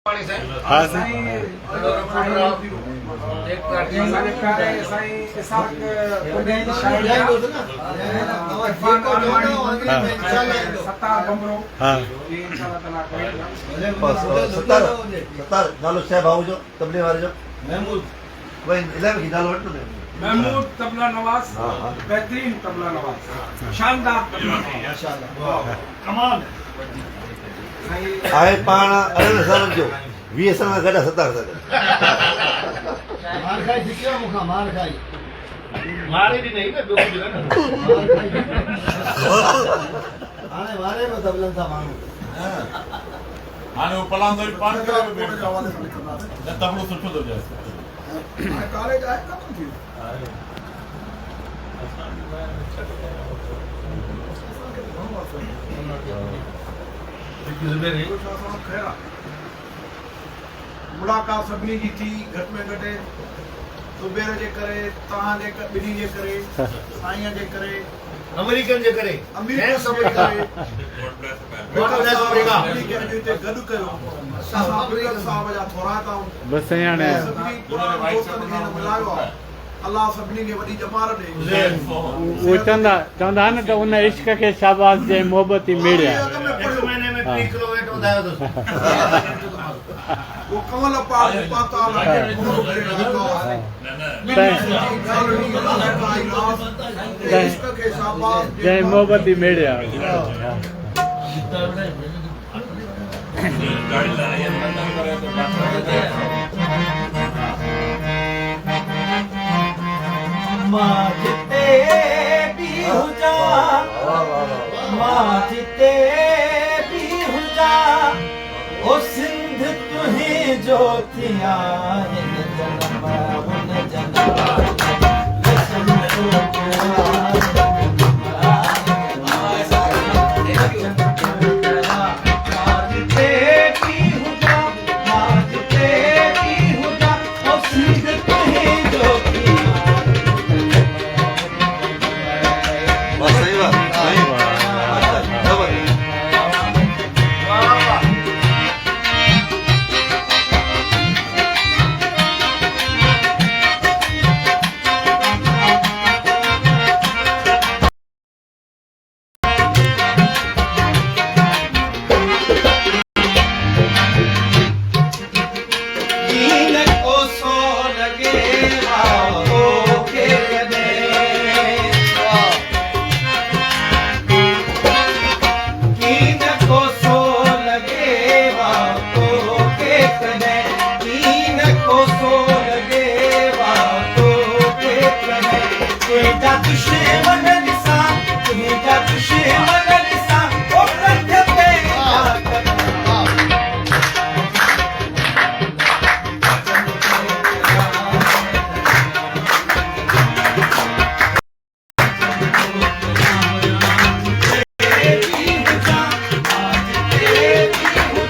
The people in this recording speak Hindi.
हाँ नालो साहब आओ जो तबले वाले जो महमूद वही इलाके की नालो वटो महमूद तबला नवाज बेहतरीन तबला नवाज शानदार तबला माशाल्लाह कमाल आए पाण अरे साहब जो 20 साल में गड़ा 17 साल मार खाई दिखियो मुखा मार खाई मारे भी नहीं मैं बिल्कुल ना आने मारे में तबलन था मानू आने वो पलांदो पान करे न तबलो सुठो तो जाए कॉलेज आए कब थी मुलाकात सभिनी जी थी घटि में घटि ज़ुबैर जे करे तव्हां जे ॿिन्ही जे करे साईं जे करे अमेरिकन जे करे अमीर सभई करे गॉड ब्लेस अमेरिका हिते गॾु कयो असां अब्दुल साहब जा थोरात आहियूं बस याने सभिनी क़ुरान दोस्तनि खे मिलायो आहे अल्लाह सभिनी खे वॾी जमार ॾे वो चंदा न त उन इश्क खे शाबाश जे मोहब्बत ई मिलिया एक महीने में 3 किलो वेट वधायो तो वो कमल पाक पाता जय मोहब्बत ई मिलिया मां जिते भी हुजा मां जिते भी हुजा ओ सिंध तुहीं जो थिया हिन जनम हुन जनम लचन तो दुश्मन